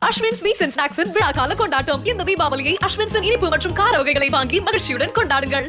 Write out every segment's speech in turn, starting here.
Ashwin sweets and ஸ்நாக்ஸின் விழா கால கொண்டாட்டம். இந்த தீபாவளியை அஸ்வின்ஸின் இனிப்பு மற்றும் கார வகைகளை வாங்கி மகிழ்ச்சியுடன் கொண்டாடுங்கள்.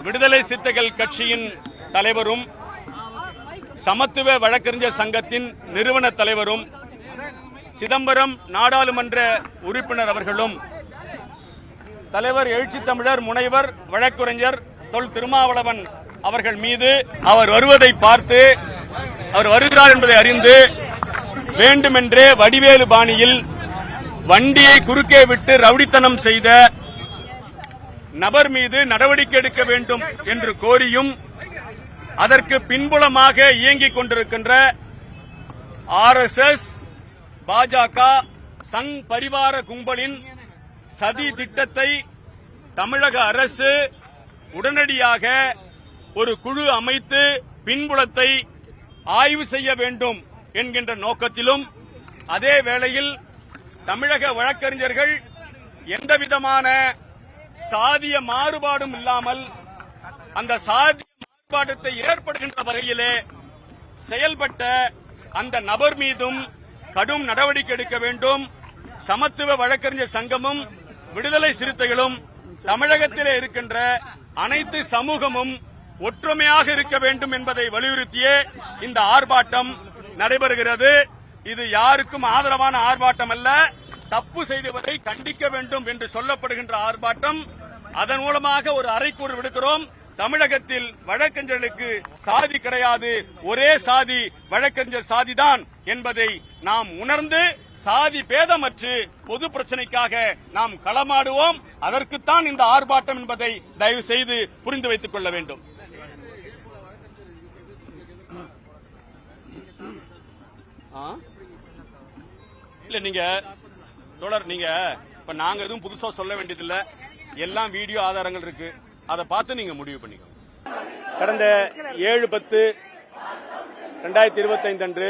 விடுதலை சிறுத்தைகள் கட்சியின் தலைவரும் சமத்துவ வழக்கறிஞர் சங்கத்தின் நிறுவன தலைவரும் சிதம்பரம் நாடாளுமன்ற உறுப்பினர் அவர்களும் தலைவர் எழுச்சி தமிழர் முனைவர் வழக்கறிஞர் தொல் திருமாவளவன் அவர்கள் மீது அவர் வருவதை பார்த்து அவர் வருகிறார் என்பதை அறிந்து வேண்டுமென்றே வடிவேலு பாணியில் வண்டியை குறுக்கே விட்டு ரவுடித்தனம் செய்த நபர் மீது நடவடிக்கை எடுக்க வேண்டும் என்று கோரியும் அதற்கு பின்புலமாக இயங்கிக் கொண்டிருக்கின்ற RSS பாஜக சங் பரிவார கும்பலின் சதி திட்டத்தை தமிழக அரசு உடனடியாக ஒரு குழு அமைத்து பின்புலத்தை ஆய்வு செய்ய வேண்டும் என்கின்ற நோக்கத்திலும் அதே வேளையில் தமிழக வழக்கறிஞர்கள் எந்தவிதமான சாதிய மாறுபாடும் இல்லாமல் அந்த சாதிய மாறுபாட்டத்தை ஏற்படுகின்ற வகையிலே செயல்பட்ட அந்த நபர் மீதும் கடும் நடவடிக்கை எடுக்க வேண்டும். சமத்துவ வழக்கறிஞர் சங்கமும் விடுதலை சிறுத்தைகளும் தமிழகத்திலே இருக்கின்ற அனைத்து சமூகமும் ஒற்றுமையாக இருக்க வேண்டும் என்பதை வலியுறுத்தியே இந்த ஆர்ப்பாட்டம் நடைபெறுகிறது. இது யாருக்கும் ஆதரவான ஆர்ப்பாட்டம் அல்ல, தப்பு செய்தவரை கண்டிக்க வேண்டும் என்று சொல்லப்படுகின்ற ஆர்ப்பாட்டம். அதன் மூலமாக ஒரு அறைகூறு விடுக்கிறோம். தமிழகத்தில் வழக்கறிஞர்களுக்கு சாதி கிடையாது, ஒரே சாதி வழக்கறிஞர் சாதிதான் என்பதை நாம் உணர்ந்து சாதி பேதமற்று பொது பிரச்சனைக்காக நாம் களமாடுவோம். அதற்குத்தான் இந்த ஆர்ப்பாட்டம் என்பதை தயவு செய்து புரிந்து வைத்துக் கொள்ள வேண்டும். இல்ல நீங்க தொடர் நீங்க இப்ப நாங்க எதுவும் புதுசா சொல்ல வேண்டியதில்லை, எல்லாம் வீடியோ ஆதாரங்கள் இருக்கு, அதை பார்த்து நீங்க முடிவு பண்ணிக்கோங்க. கடந்த 7/10/2025 அன்று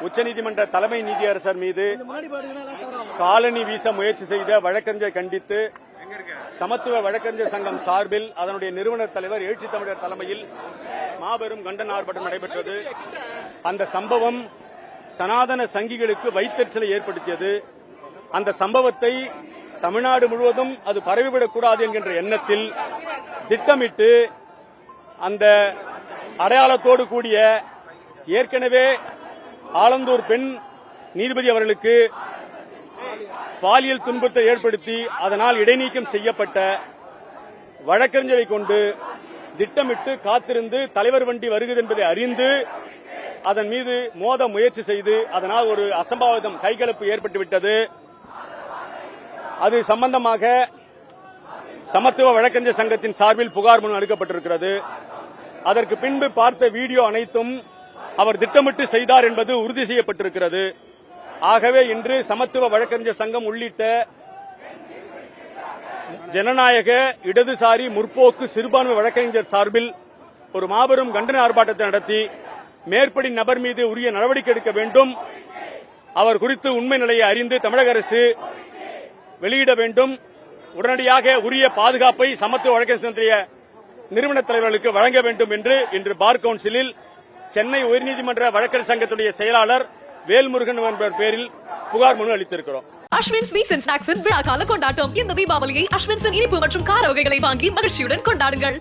உச்சநீதிமன்ற தலைமை நீதியரசர் மீது காலணி வீச முயற்சி செய்த வழக்கறிஞரை கண்டித்து சமத்துவ வழக்கறிஞர் சங்கம் சார்பில் அதனுடைய நிறுவனர் தலைவர் எழுச்சி தமிழர் தலைமையில் மாபெரும் கண்டன ஆர்ப்பாட்டம் நடைபெற்றது. அந்த சம்பவம் சனாதன சங்கிகளுக்கு வைத்தறிச்சலை ஏற்படுத்தியது. அந்த சம்பவத்தை தமிழ்நாடு முழுவதும் அது பரவிவிடக்கூடாது என்கின்ற எண்ணத்தில் திட்டமிட்டு அந்த அடையாளத்தோடு கூடிய ஏற்கனவே ஆலந்தூர் பெண் நீதிபதி அவர்களுக்கு பாலியல் துன்பத்தை ஏற்படுத்தி அதனால் இடைநீக்கம் செய்யப்பட்ட வழக்கறிஞரை கொண்டு திட்டமிட்டு காத்திருந்து தலைவர் வண்டி வருகிறது என்பதை அறிந்து அதன் மீது மோத முயற்சி செய்து அதனால் ஒரு அசம்பாவிதம் கைகலப்பு ஏற்பட்டுவிட்டது. அது சம்பந்தமாக சமத்துவ வழக்கறிஞர் சங்கத்தின் சார்பில் புகார் மனு அளிக்கப்பட்டிருக்கிறது. அதற்கு பின்பு பார்த்த வீடியோ அனைத்தும் அவர் திட்டமிட்டு செய்தார் என்பது உறுதி செய்யப்பட்டிருக்கிறது. ஆகவே இன்று சமத்துவ வழக்கறிஞர் சங்கம் உள்ளிட்ட ஜனநாயக இடதுசாரி முற்போக்கு சிறுபான்மை வழக்கறிஞர் சார்பில் ஒரு மாபெரும் கண்டன ஆர்ப்பாட்டத்தை நடத்தி மேற்படி நபர் மீது உரிய நடவடிக்கை எடுக்க வேண்டும், அவர் குறித்து உண்மை நிலையை அறிந்து தமிழக அரசு வெளியிட வேண்டும், உடனடியாக உரிய பாதுகாப்பை சமத்துவ வழக்கறிஞர் நிறுவன தலைவர்களுக்கு வழங்க வேண்டும் என்று இன்று பார் கவுன்சிலில் சென்னை உயர்நீதிமன்ற வழக்கறிஞர் சங்கத்துடைய செயலாளர் வேல்முருகன் என்பவர் பேரில் புகார் மனு அளித்திருக்கிறோம். அஸ்வின் ஸ்வீட்ஸ் அண்ட் ஸ்நாக்ஸின் விழா கால கொண்டாட்டம். இந்த தீபாவளியை அஸ்வின்ஸின் இனிப்பு மற்றும் கார வகைகளை வாங்கி மகிழ்ச்சியுடன் கொண்டாடுங்கள்.